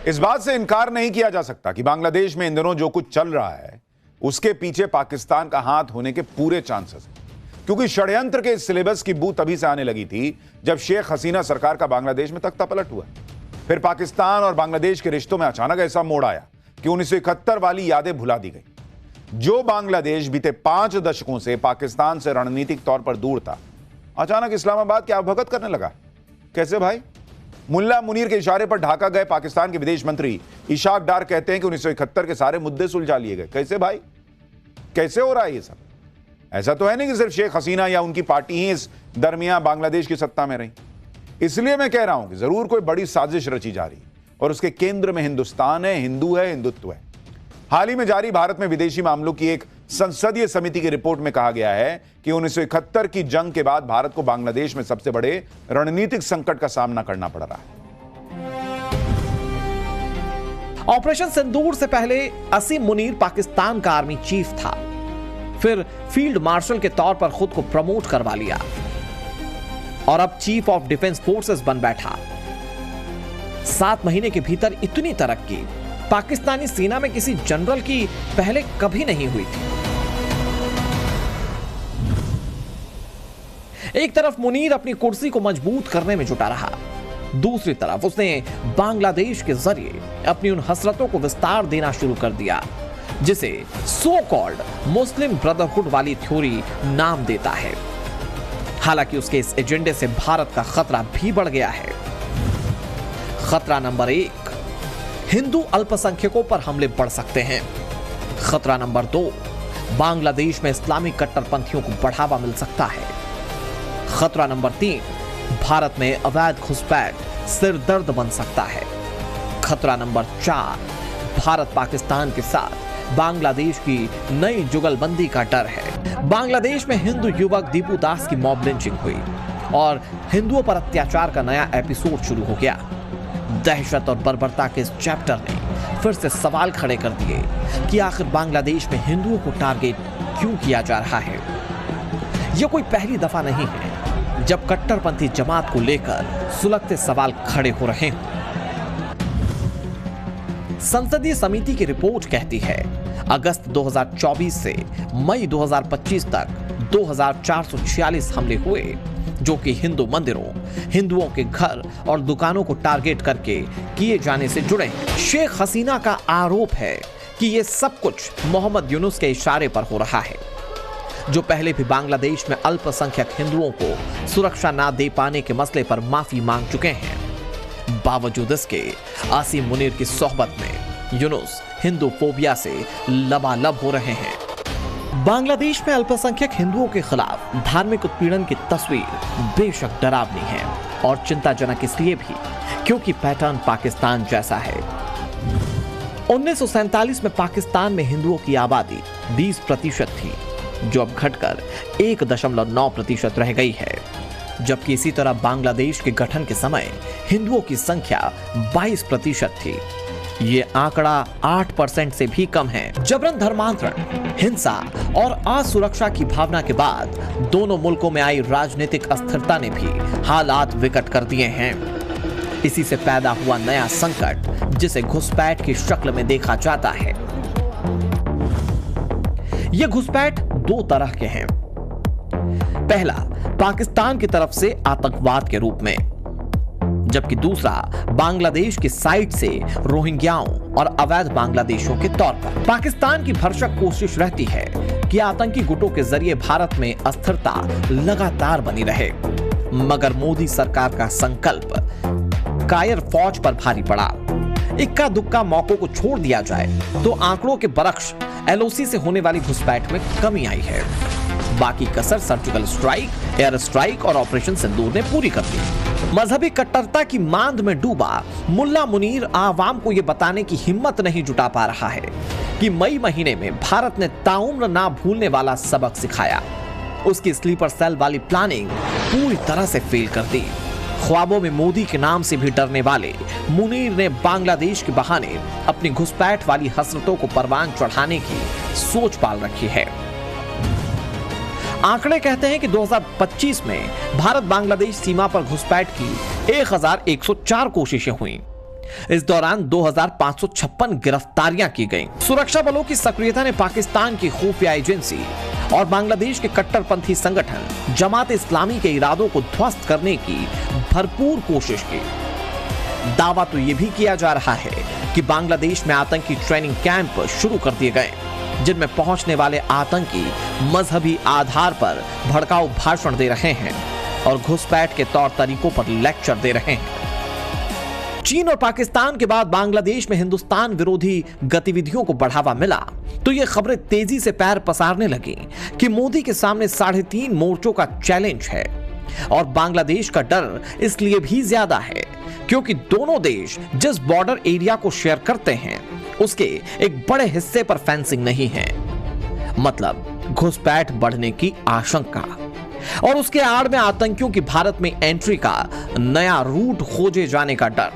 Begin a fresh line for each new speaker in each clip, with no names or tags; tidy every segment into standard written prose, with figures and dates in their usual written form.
इस बात से इनकार नहीं किया जा सकता कि बांग्लादेश में इन दिनों जो कुछ चल रहा है उसके पीछे पाकिस्तान का हाथ होने के पूरे चांसेस हैं, क्योंकि षड्यंत्र के इस सिलेबस की बू तभी से आने लगी थी जब शेख हसीना सरकार का बांग्लादेश में तख्ता पलट हुआ। फिर पाकिस्तान और बांग्लादेश के रिश्तों में अचानक ऐसा मोड़ आया कि 1971 वाली यादें भुला दी गई। जो बांग्लादेश बीते 5 दशकों से पाकिस्तान से रणनीतिक तौर पर दूर था, अचानक इस्लामाबाद की अवभगत करने लगा। कैसे भाई? मुल्ला मुनीर के इशारे पर ढाका गए पाकिस्तान के विदेश मंत्री इशाक डार कहते हैं कि 1971 के सारे मुद्दे सुलझा लिए गए। कैसे भाई? कैसे हो रहा है ये सब? ऐसा तो है नहीं कि सिर्फ शेख हसीना या उनकी पार्टी ही इस दरमियान बांग्लादेश की सत्ता में रही। इसलिए मैं कह रहा हूं कि जरूर कोई बड़ी साजिश रची जा रही और उसके केंद्र में हिंदुस्तान है, हिंदू है, हिंदुत्व है। हाल ही में जारी भारत में विदेशी मामलों की एक संसदीय समिति की रिपोर्ट में कहा गया है कि 1971 की जंग के बाद भारत को बांग्लादेश में सबसे बड़े रणनीतिक संकट का सामना करना पड़ रहा है।
ऑपरेशन सिंदूर से पहले असीम मुनीर पाकिस्तान का आर्मी चीफ था, फिर फील्ड मार्शल के तौर पर खुद को प्रमोट करवा लिया और अब चीफ ऑफ डिफेंस फोर्सेस बन बैठा। 7 महीने के भीतर इतनी तरक्की पाकिस्तानी सेना में किसी जनरल की पहले कभी नहीं हुई थी। एक तरफ मुनीर अपनी कुर्सी को मजबूत करने में जुटा रहा, दूसरी तरफ उसने बांग्लादेश के जरिए अपनी उन हसरतों को विस्तार देना शुरू कर दिया जिसे सो कॉल्ड मुस्लिम ब्रदरहुड वाली थ्योरी नाम देता है। हालांकि उसके इस एजेंडे से भारत का खतरा भी बढ़ गया है। खतरा नंबर 1, हिंदू अल्पसंख्यकों पर हमले बढ़ सकते हैं। खतरा नंबर 2, बांग्लादेश में इस्लामिक कट्टरपंथियों को बढ़ावा मिल सकता है। खतरा नंबर 3, भारत में अवैध घुसपैठ सिर दर्द बन सकता है। खतरा नंबर 4, भारत पाकिस्तान के साथ बांग्लादेश की नई जुगलबंदी का डर है। बांग्लादेश में हिंदू युवक दीपू दास की मॉब लिंचिंग हुई और हिंदुओं पर अत्याचार का नया एपिसोड शुरू हो गया। दहशत और बर्बरता के इस चैप्टर ने फिर से सवाल खड़े कर दिए कि आखिर बांग्लादेश में हिंदुओं को टारगेट क्यों किया जा रहा है। यह कोई पहली दफा नहीं है जब कट्टरपंथी जमात को लेकर सुलगते सवाल खड़े हो रहे हैं। संसदीय समिति की रिपोर्ट कहती है अगस्त 2024 से मई 2025 तक 2446 हमले हुए जो कि हिंदू मंदिरों, हिंदुओं के घर और दुकानों को टारगेट करके किए जाने से जुड़े हैं। शेख हसीना का आरोप है कि यह सब कुछ मोहम्मद यूनुस के इशारे पर हो रहा है, जो पहले भी बांग्लादेश में अल्पसंख्यक हिंदुओं को सुरक्षा ना दे पाने के मसले पर माफी मांग चुके हैं। बावजूद इसके आसिम मुनीर की सोहबत में यूनुस हिंदू फोबिया से लबालब हो रहे हैं। बांग्लादेश में अल्पसंख्यक हिंदुओं के खिलाफ धार्मिक उत्पीड़न की तस्वीर बेशक डरावनी है और चिंताजनक इसलिए भी क्योंकि पैटर्न पाकिस्तान जैसा है। 1947 में पाकिस्तान में हिंदुओं की आबादी 20% थी, जो अब घटकर 1.9% रह गई है, जबकि इसी तरह बांग्लादेश के गठन के समय हिंदुओं की संख्या 22% थी। ये आंकड़ा 8% से भी कम है। जबरन धर्मांतरण, हिंसा और असुरक्षा की भावना के बाद दोनों मुल्कों में आई राजनीतिक अस्थिरता ने भी हालात विकट कर दिए हैं। इसी से पैदा हुआ नया संकट जिसे घुसपैठ की शक्ल में देखा जाता है। ये घुसपैठ 2 तरह के हैं। पहला, पाकिस्तान की तरफ से आतंकवाद के रूप में, जबकि दूसरा बांग्लादेश की साइड से रोहिंग्याओं और अवैध बांग्लादेशियों के तौर पर। पाकिस्तान की भरसक कोशिश रहती है कि आतंकी गुटों के जरिए भारत में अस्थिरता लगातार बनी रहे, मगर मोदी सरकार का संकल्प कायर फौज पर भारी पड़ा। इक्का दुक्का मौकों को छोड़ दिया जाए तो आंकड़ों के बरक्स एलओसी से होने वाली घुसपैठ में कमी आई है। बाकी कसर सर्जिकल स्ट्राइक, एयर स्ट्राइक और ऑपरेशन सिंदूर ने पूरी कर दी। मजहबी कट्टरता की मांद में डूबा मुल्ला मुनीर आवाम को यह बताने की हिम्मत नहीं जुटा पा रहा है कि मई महीने में भारत ने ताउम्र ना भूलने वाला सबक सिखाया। उसकी स्लीपर सेल वाली प्लानिंग पूरी तरह से फेल कर दी। ख्वाबों में मोदी के नाम से भी डरने वाले मुनीर ने बांग्लादेश के बहाने अपनी घुसपैठ वाली हसरतों को परवान चढ़ाने की सोच पाल रखी है। आंकड़े कहते हैं कि 2025 में भारत बांग्लादेश सीमा पर घुसपैठ की 1104 कोशिशें हुई, इस दौरान 2556 गिरफ्तारियां की गईं। सुरक्षा बलों की सक्रियता ने पाकिस्तान की खुफिया एजेंसी और बांग्लादेश के कट्टरपंथी संगठन जमात इस्लामी के इरादों को ध्वस्त करने की भरपूर कोशिश की। दावा तो यह भी किया जा रहा है कि बांग्लादेश में आतंकी ट्रेनिंग कैंप शुरू कर दिए गए, जिनमें पहुंचने वाले आतंकी मजहबी आधार पर भड़काऊ भाषण दे रहे हैं और घुसपैठ के तौर तरीकों पर लेक्चर दे रहे हैं। चीन और पाकिस्तान के बाद बांग्लादेश में हिंदुस्तान विरोधी गतिविधियों को बढ़ावा मिला तो ये खबरें तेजी से पैर पसारने लगी कि मोदी के सामने 3.5 मोर्चों का चैलेंज है। और बांग्लादेश का डर इसलिए भी ज्यादा है क्योंकि दोनों देश जिस बॉर्डर एरिया को शेयर करते हैं उसके एक बड़े हिस्से पर फेंसिंग नहीं है, मतलब घुसपैठ बढ़ने की आशंका और उसके आड़ में आतंकियों की भारत में एंट्री का नया रूट खोजे जाने का डर।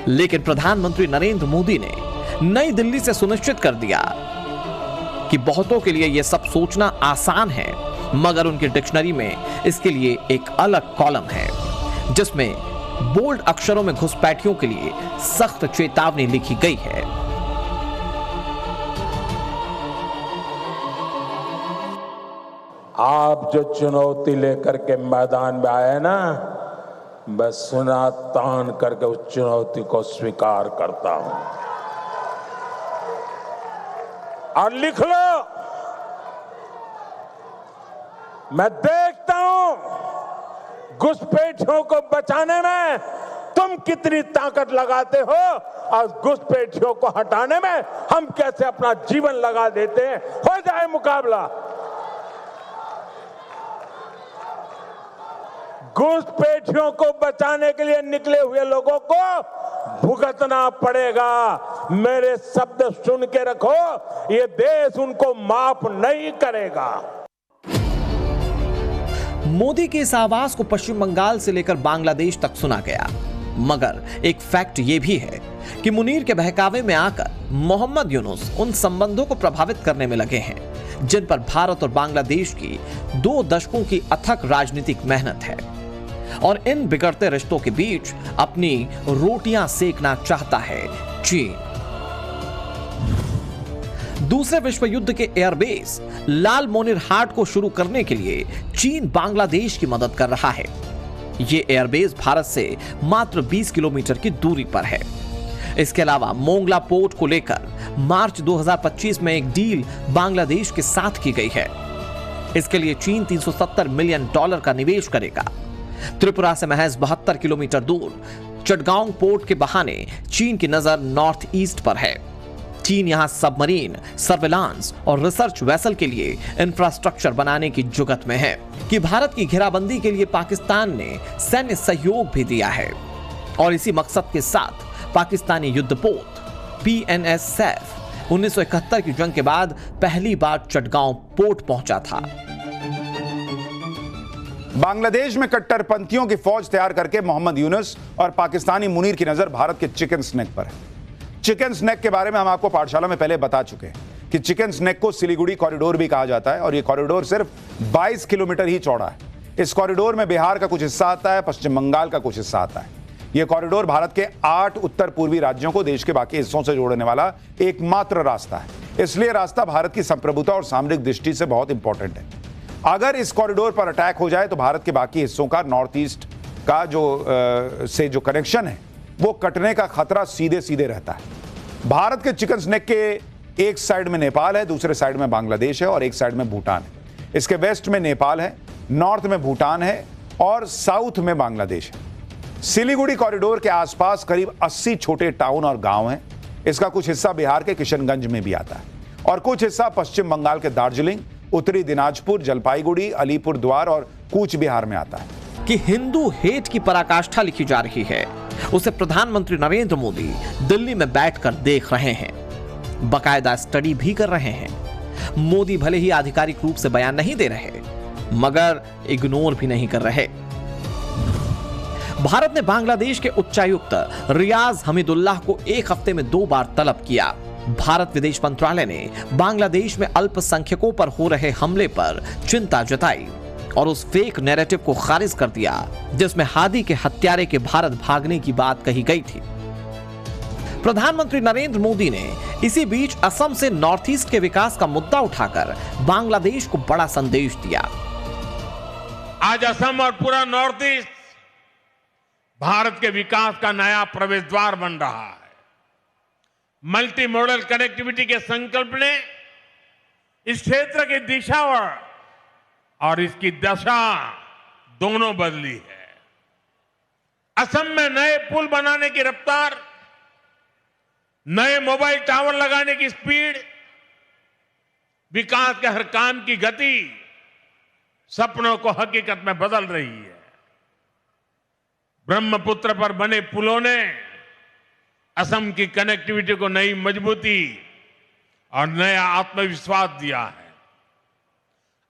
लेकिन प्रधानमंत्री नरेंद्र मोदी ने नई दिल्ली से सुनिश्चित कर दिया कि बहुतों के लिए यह सब सोचना आसान है, मगर उनकी डिक्शनरी में इसके लिए एक अलग कॉलम है जिसमें बोल्ड अक्षरों में घुसपैठियों के लिए सख्त चेतावनी लिखी गई है।
आप जो चुनौती लेकर के मैदान में आए ना, बस सुना तान करके उस चुनौती को स्वीकार करता हूं। और लिख लो, मैं देखता हूं घुसपैठियों को बचाने में तुम कितनी ताकत लगाते हो और घुसपैठियों को हटाने में हम कैसे अपना जीवन लगा देते हैं। हो जाए मुकाबला। घुसपैठियों को बचाने के लिए निकले हुए लोगों को भुगतना पड़ेगा। मेरे शब्द सुन के रखो, ये देश उनको माफ नहीं करेगा।
मोदी के इस आवाज को पश्चिम बंगाल से लेकर बांग्लादेश तक सुना गया, मगर एक फैक्ट यह भी है कि मुनीर के बहकावे में आकर मोहम्मद यूनुस उन संबंधों को प्रभावित करने में लगे हैं जिन पर भारत और बांग्लादेश की 2 दशकों की अथक राजनीतिक मेहनत है और इन बिगड़ते रिश्तों के बीच अपनी रोटियां सेकना चाहता है चीन। दूसरे विश्व युद्ध के एयरबेस लाल मोनिरहाट को शुरू करने के लिए चीन बांग्लादेश की मदद कर रहा है। यह एयरबेस भारत से मात्र 20 किलोमीटर की दूरी पर है। इसके अलावा मोंगला पोर्ट को लेकर मार्च 2025 में एक डील बांग्लादेश के साथ की गई है। इसके लिए चीन $370 मिलियन का निवेश करेगा। त्रिपुरा से महज 72 किलोमीटर दूर चटगांव पोर्ट के बहाने चीन की नजर नॉर्थ ईस्ट पर है। चीन यहां सबमरीन, सर्विलांस और रिसर्च वेसल के लिए इंफ्रास्ट्रक्चर बनाने की जुगत में है कि भारत की घेराबंदी के लिए पाकिस्तान ने सैन्य सहयोग भी दिया है और इसी मकसद के साथ पाकिस्तानी युद्धपोत PNS सैफ 1971 की जंग के बाद पहली बार चटगांव पोर्ट पहुंचा था।
बांग्लादेश में कट्टरपंथियों की फौज तैयार करके मोहम्मद यूनुस और पाकिस्तानी मुनीर की नजर भारत के चिकन स्नैक पर है। चिकन स्नैक के बारे में हम आपको पाठशाला में पहले बता चुके हैं कि चिकन स्नैक को सिलीगुड़ी कॉरिडोर भी कहा जाता है और यह कॉरिडोर सिर्फ 22 किलोमीटर ही चौड़ा है। इस कॉरिडोर में बिहार का कुछ हिस्सा आता है, पश्चिम बंगाल का कुछ हिस्सा आता है। यह कॉरिडोर भारत के 8 उत्तर पूर्वी राज्यों को देश के बाकी हिस्सों से जोड़ने वाला एकमात्र रास्ता है। इसलिए रास्ता भारत की संप्रभुता और सामरिक दृष्टि से बहुत इंपॉर्टेंट है। अगर इस कॉरिडोर पर अटैक हो जाए तो भारत के बाकी हिस्सों का नॉर्थ ईस्ट का जो कनेक्शन है वो कटने का खतरा सीधे सीधे रहता है। भारत के चिकन स्नैक के एक साइड में नेपाल है, दूसरे साइड में बांग्लादेश है और एक साइड में भूटान है। इसके वेस्ट में नेपाल है, नॉर्थ में भूटान है और साउथ में बांग्लादेश है। सिलीगुड़ी कॉरिडोर के आसपास करीब 80 छोटे टाउन और गांव हैं। इसका कुछ हिस्सा बिहार के किशनगंज में भी आता है और कुछ हिस्सा पश्चिम बंगाल के दार्जिलिंग, उत्तरी दिनाजपुर, जलपाईगुड़ी, अलीपुर द्वार और कूच बिहार में आता है।
कि हिंदू हेट की पराकाष्ठा लिखी जा रही है, उसे प्रधानमंत्री नरेंद्र मोदी दिल्ली में बैठकर देख रहे हैं, बाकायदा स्टडी भी कर रहे हैं। मोदी भले ही आधिकारिक रूप से बयान नहीं दे रहे, मगर इग्नोर भी नहीं कर रहे। भारत ने बांग्लादेश के उच्चायुक्त रियाज हमीदुल्लाह को एक हफ्ते में 2 बार तलब किया। भारत विदेश मंत्रालय ने बांग्लादेश में अल्पसंख्यकों पर हो रहे हमले पर चिंता जताई और उस फेक नैरेटिव को खारिज कर दिया जिसमें हादी के हत्यारे के भारत भागने की बात कही गई थी। प्रधानमंत्री नरेंद्र मोदी ने इसी बीच असम से नॉर्थ ईस्ट के विकास का मुद्दा उठाकर बांग्लादेश को बड़ा संदेश दिया।
आज असम और पूरा नॉर्थ ईस्ट भारत के विकास का नया प्रवेश द्वार बन रहा है। मल्टी मॉडल कनेक्टिविटी के संकल्प ने इस क्षेत्र की दिशा और इसकी दशा दोनों बदली है। असम में नए पुल बनाने की रफ्तार, नए मोबाइल टावर लगाने की स्पीड, विकास के हर काम की गति सपनों को हकीकत में बदल रही है। ब्रह्मपुत्र पर बने पुलों ने असम की कनेक्टिविटी को नई मजबूती और नया आत्मविश्वास दिया है।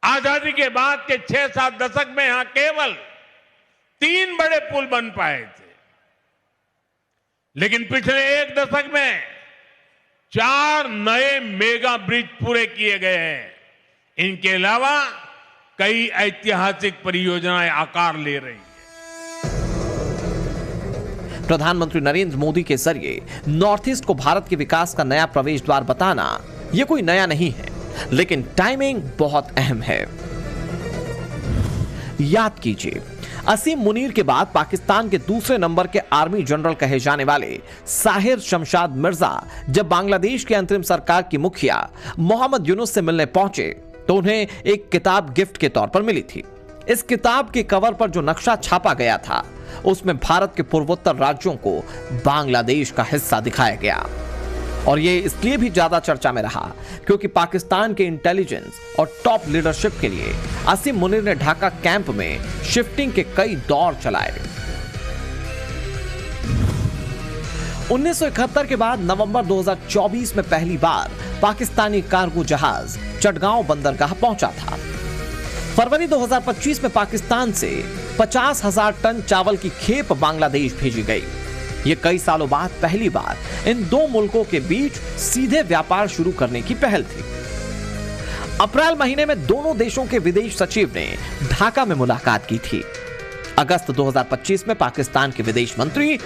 आजादी के बाद के 6-7 दशक में यहां केवल 3 बड़े पुल बन पाए थे, लेकिन पिछले 1 दशक में 4 नए मेगा ब्रिज पूरे किए गए हैं। इनके अलावा कई ऐतिहासिक परियोजनाएं आकार ले रही हैं।
प्रधानमंत्री नरेंद्र मोदी के जरिए नॉर्थ ईस्ट को भारत के विकास का नया प्रवेश द्वार बताना यह कोई नया नहीं है, लेकिन टाइमिंग बहुत अहम है। याद कीजिए, असीम मुनीर के बाद पाकिस्तान के दूसरे नंबर के आर्मी जनरल कहे जाने वाले साहिर शमशाद मिर्जा जब बांग्लादेश की अंतरिम सरकार की मुखिया मोहम्मद यूनुस से मिलने पहुंचे तो उन्हें एक किताब गिफ्ट के तौर पर मिली थी। इस किताब के कवर पर जो नक्शा छापा गया था उसमें भारत के पूर्वोत्तर राज्यों को बांग्लादेश का हिस्सा दिखाया गया, और यह इसलिए भी ज्यादा चर्चा में रहा क्योंकि पाकिस्तान के इंटेलिजेंस और टॉप लीडरशिप के लिए असीम मुनीर ने ढाका कैंप में शिफ्टिंग के कई दौर चलाए। 1971 के बाद नवंबर 2024 में पहली बार पाकिस्तानी कार्गो जहाज चटगांव बंदरगाह पहुंचा था। फरवरी 2025 में पाकिस्तान से 50,000 टन चावल की खेप बांग्लादेश भेजी गई। ये कई सालों बाद पहली बार इन दो मुल्कों के बीच सीधे व्यापार शुरू करने की पहल थी। अप्रैल महीने में दोनों देशों के विदेश सचिव ने ढाका में मुलाकात की थी। अगस्त 2025 में पाकिस्तान के विदेश मंत्री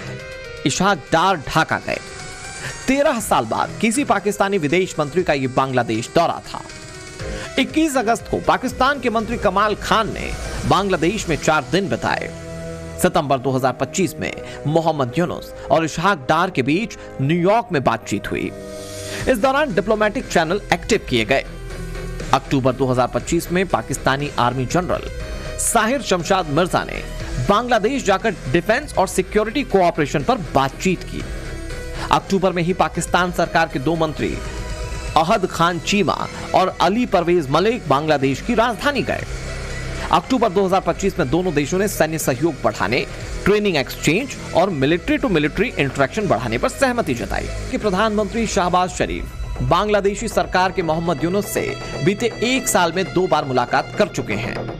इशहाक डार ढाका गए। 13 साल बाद किसी पाकिस्तानी विदेश मंत्री का यह बांग्लादेश दौरा था। 21 अगस्त को पाकिस्तान के मंत्री कमाल खान ने बांग्लादेश में 4 दिन बिताए। सितंबर 2025 में मोहम्मद यूनुस और इशहाक डार के बीच न्यूयॉर्क में बातचीत हुई। इस दौरान डिप्लोमेटिक चैनल एक्टिव किए गए। अक्टूबर 2025 में पाकिस्तानी आर्मी जनरल साहिर शमशाद मिर्जा ने बांग्लादेश जाकर डिफेंस और सिक्योरिटी कोऑपरेशन पर बातचीत की। अक्टूबर में ही पाकिस्तान सरकार के 2 मंत्री अहद खान चीमा और अली परवेज मलिक बांग्लादेश की राजधानी गए। अक्टूबर 2025 में दोनों देशों ने सैन्य सहयोग बढ़ाने, ट्रेनिंग एक्सचेंज और मिलिट्री टू मिलिट्री इंटरेक्शन बढ़ाने पर सहमति जताई। कि प्रधानमंत्री शहबाज शरीफ बांग्लादेशी सरकार के मोहम्मद यूनुस से बीते 1 साल में 2 बार मुलाकात कर चुके हैं।